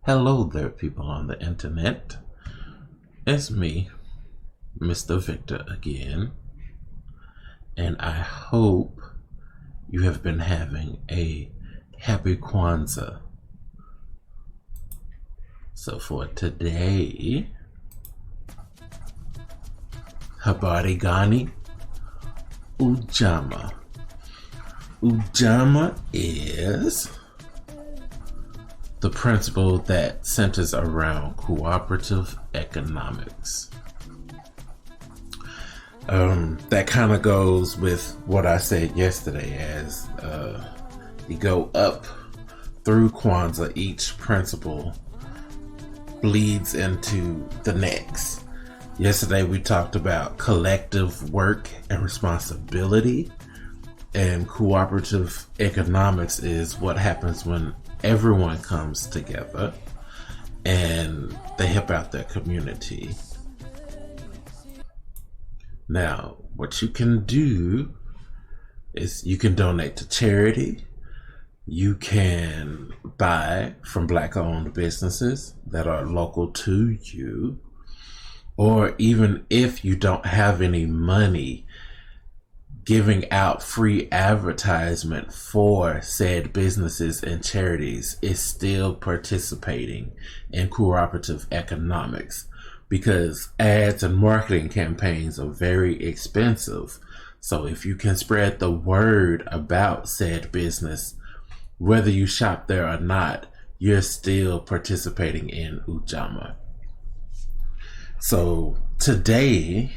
Hello there, people on the internet. It's me, Mr. Victor again, and I hope you have been having a happy Kwanzaa. So for today, habari gani? Ujamaa. Ujamaa is the principle that centers around cooperative economics. That kind of goes with what I said yesterday as you go up through Kwanzaa, each principle bleeds into the next. Yesterday we talked about collective work and responsibility, and cooperative economics is what happens when everyone comes together and they help out their community. Now, what you can do is you can donate to charity. You can buy from Black-owned businesses that are local to you. Or even if you don't have any money, giving out free advertisement for said businesses and charities is still participating in cooperative economics, because ads and marketing campaigns are very expensive. So if you can spread the word about said business, whether you shop there or not, you're still participating in Ujamaa. So today,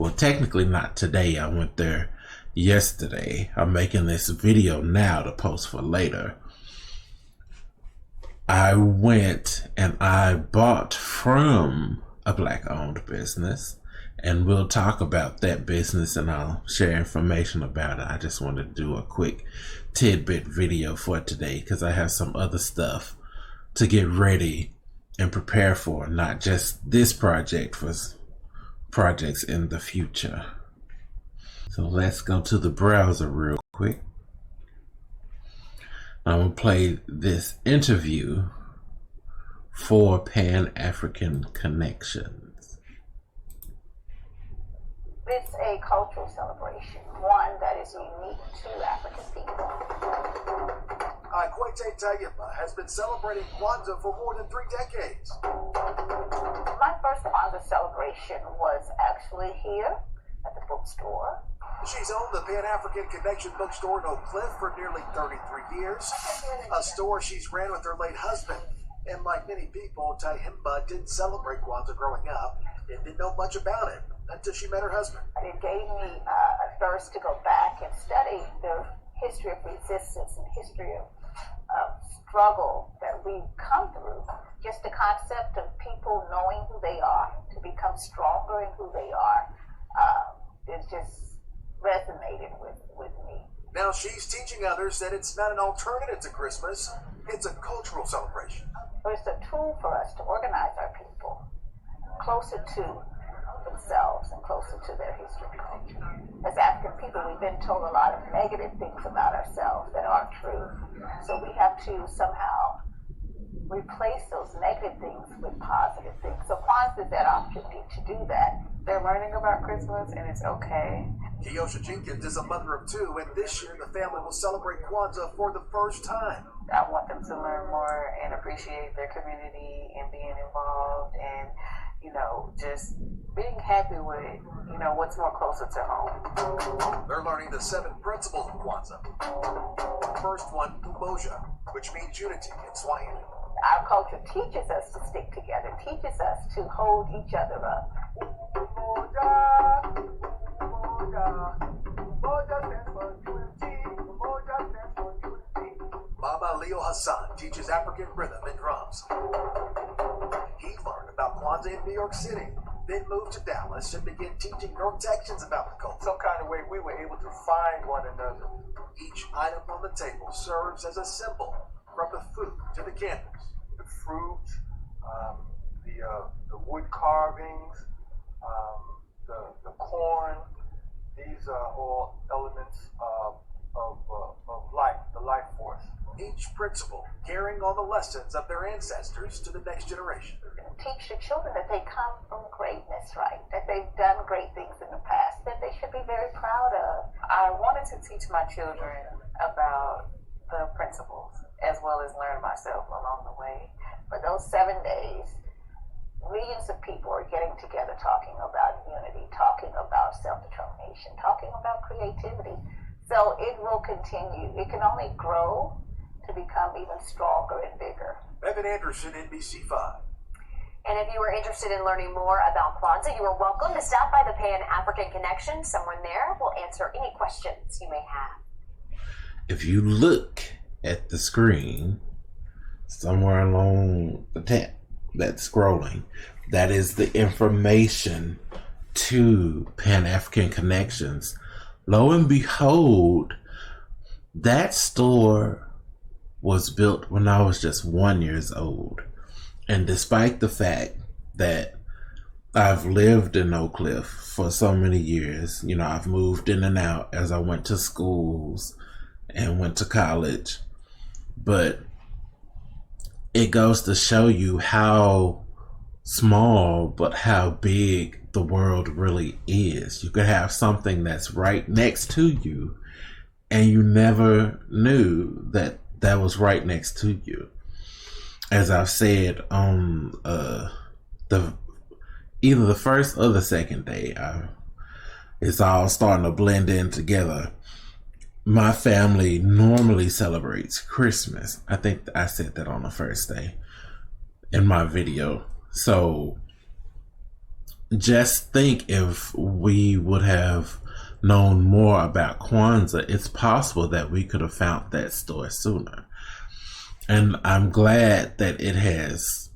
well, technically not today, I went there yesterday. I'm making this video now to post for later. I went and I bought from a Black-owned business, and we'll talk about that business and I'll share information about it. I just wanted to do a quick tidbit video for today because I have some other stuff to get ready and prepare for, not just this project, for projects in the future. So let's go to the browser real quick. I'm going to play this interview for Pan-African Connections. It's a cultural celebration, one that is unique to African people. Kwete Tayima has been celebrating Kwanzaa for more than 3 decades. My first Kwanzaa celebration was actually here at the bookstore. She's owned the Pan-African Connection bookstore in Oak Cliff for nearly 33 years, a store she's ran with her late husband. And like many people, Tayima didn't celebrate Kwanzaa growing up and didn't know much about it until she met her husband. It gave me a thirst to go back and study the history of resistance and history of struggle that we've come through. Just the concept of people knowing who they are to become stronger in who they are is just resonated with me. Now she's teaching others that it's not an alternative to Christmas, it's a cultural celebration. It's a tool for us to organize our people closer to themselves and closer to their history and culture. As African people, we've been told a lot of negative things about ourselves that aren't true. So we have to somehow replace those negative things with positive things. So Kwanzaa is that opportunity to do that. They're learning about Christmas, and it's okay. Kiyosha Jenkins is a mother of 2, and this year the family will celebrate Kwanzaa for the first time. I want them to learn more and appreciate their community and being involved and, just being happy with, what's more closer to home. They're learning the 7 principles of Kwanzaa. First one, umoja, which means unity in Swahili. Our culture teaches us to stick together, teaches us to hold each other up. Baba Leo Hassan teaches African rhythm and drums. He learned about Kwanzaa in New York City, then moved to Dallas and began teaching North Texans about the culture. Some kind of way we were able to find one another. Each item on the table serves as a symbol, from the food to the candles. The fruit, the wood carvings, the corn. These are all elements of life, the life force. each principal carrying on the lessons of their ancestors to the next generation. Teach the children that they come from greatness, right? That they've done great things in the past that they should be very proud of. I wanted to teach my children about the principles as well as learn myself along the way. For those 7 days, millions of people are getting together talking about unity, talking about self-determination, talking about creativity. So it will continue. It can only grow to become even stronger and bigger. Evan Anderson, NBC5. And if you are interested in learning more about Kwanzaa, you are welcome to stop by the Pan-African Connection. Someone there will answer any questions you may have. If you look at the screen, somewhere along the tab that's scrolling, that is the information to Pan-African Connections. Lo and behold, that store was built when I was just 1 year old. And despite the fact that I've lived in Oak Cliff for so many years, you know, I've moved in and out as I went to schools and went to college, but it goes to show you how small but how big the world really is. You could have something that's right next to you and you never knew that that was right next to you. As I've said on either the first or the second day, it's all starting to blend in together. My family normally celebrates Christmas. I think I said that on the first day in my video. So just think, if we would have known more about Kwanzaa, it's possible that we could have found that store sooner. And I'm glad that it has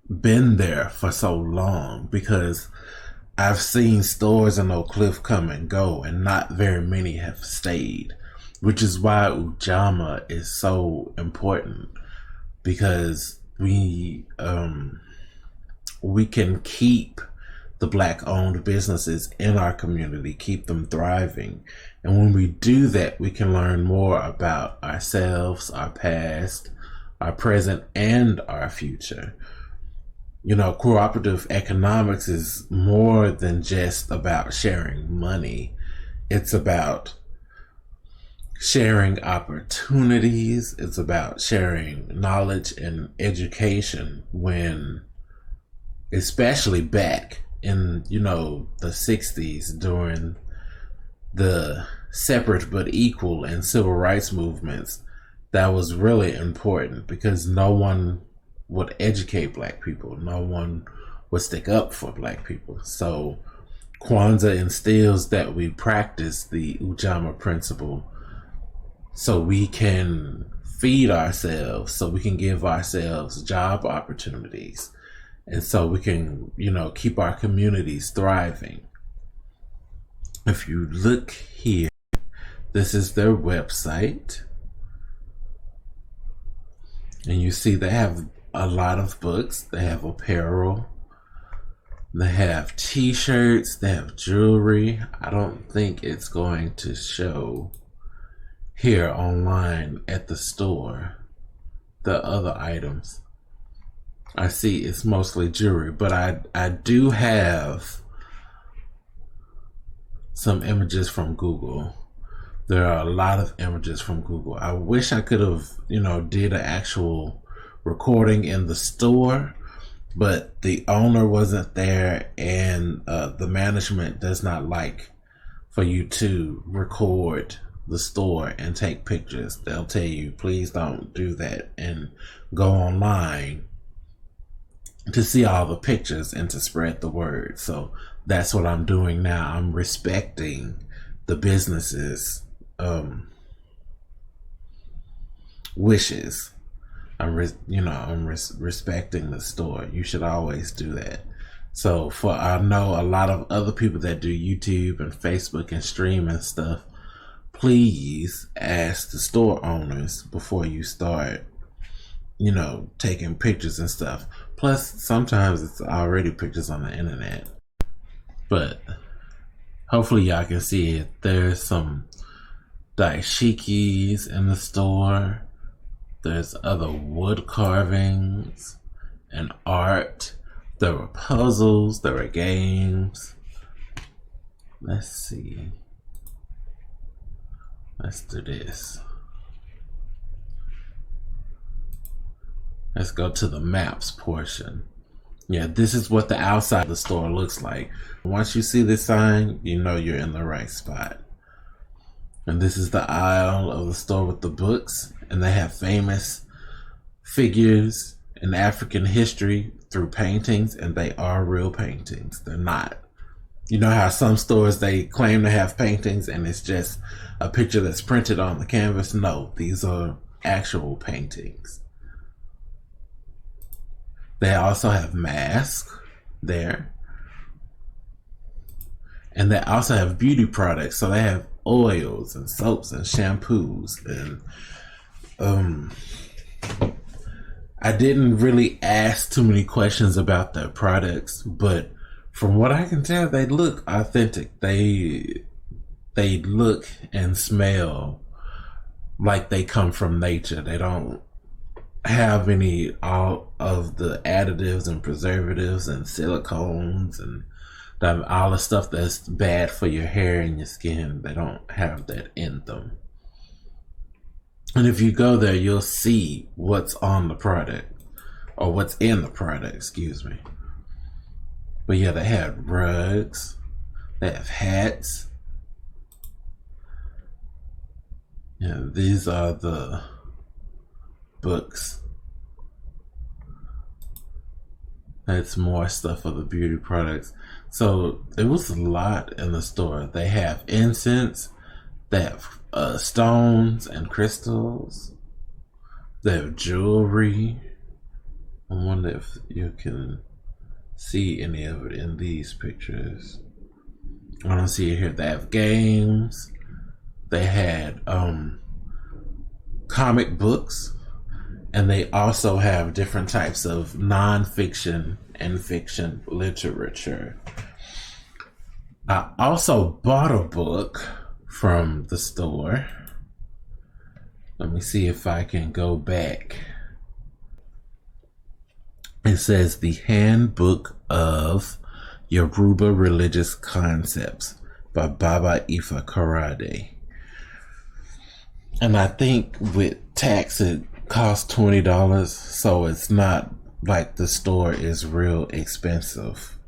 been there for so long, because I've seen stores in Oak Cliff come and go and not very many have stayed, which is why Ujamaa is so important, because we can keep the Black-owned businesses in our community, keep them thriving. And when we do that, we can learn more about ourselves, our past, our present, and our future. You know, cooperative economics is more than just about sharing money. It's about sharing opportunities. It's about sharing knowledge and education, when, especially back in, you know, the 60s during the separate but equal and civil rights movements, that was really important, because no one would educate Black people. No one would stick up for Black people. So Kwanzaa instills that we practice the Ujamaa principle so we can feed ourselves, so we can give ourselves job opportunities, and so we can, you know, keep our communities thriving. If you look here, this is their website. And you see they have a lot of books. They have apparel. They have t-shirts. They have jewelry. I don't think it's going to show here online at the store, the other items. I see it's mostly jewelry, but I do have some images from Google. There are a lot of images from Google. I wish I could have, you know, did an actual recording in the store, but the owner wasn't there, and the management does not like for you to record the store and take pictures. They'll tell you, please don't do that, and go online to see all the pictures and to spread the word. So that's what I'm doing now. I'm respecting the businesses' wishes. I'm respecting the store. You should always do that. So I know a lot of other people that do YouTube and Facebook and stream and stuff. Please ask the store owners before you start, you know, taking pictures and stuff. Plus, sometimes it's already pictures on the internet. But hopefully y'all can see it. There's some dashikis in the store. There's other wood carvings and art. There were puzzles, there were games. Let's see. Let's do this. Let's go to the maps portion. Yeah, this is what the outside of the store looks like. Once you see this sign, you know you're in the right spot. And this is the aisle of the store with the books, and they have famous figures in African history through paintings, and they are real paintings. They're not. You know how some stores, they claim to have paintings and it's just a picture that's printed on the canvas? No, these are actual paintings. They also have masks there. And they also have beauty products. So they have oils and soaps and shampoos. And I didn't really ask too many questions about their products, but from what I can tell, they look authentic. They look and smell like they come from nature. They don't have all of the additives and preservatives and silicones and all the stuff that's bad for your hair and your skin. They don't have that in them. And if you go there, you'll see what's on the product, or what's in the product, excuse me. But yeah, they have rugs, they have hats. Yeah, these are the books. That's more stuff for the beauty products. So it was a lot in the store. They have incense, they have stones and crystals, they have jewelry. I wonder if you can see any of it in these pictures. I don't see it here. They have games. They had comic books, and they also have different types of non-fiction and fiction literature. I also bought a book from the store. Let me see if I can go back. It says The Handbook of Yoruba Religious Concepts by Baba Ifa Karade. And I think with tax it costs $20, so it's not like the store is real expensive.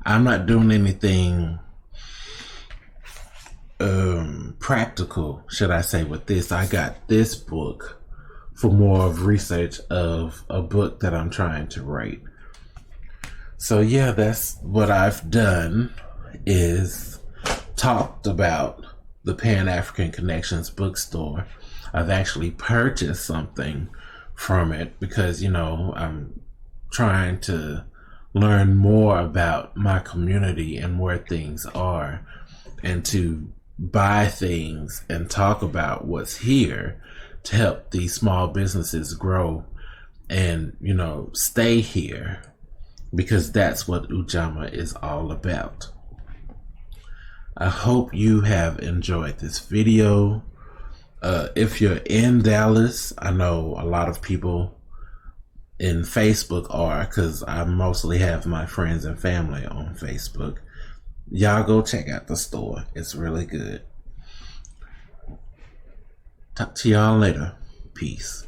I'm not doing anything practical, should I say, with this. I got this book for more of research of a book that I'm trying to write. So yeah, that's what I've done, is talked about the Pan-African Connections bookstore. I've actually purchased something from it because, you know, I'm trying to learn more about my community and where things are, and to buy things and talk about what's here to help these small businesses grow and, you know, stay here, because that's what Ujamaa is all about. I hope you have enjoyed this video. If you're in Dallas, I know a lot of people in Facebook are, because I mostly have my friends and family on Facebook. Y'all go check out the store. It's really good. Talk to y'all later. Peace.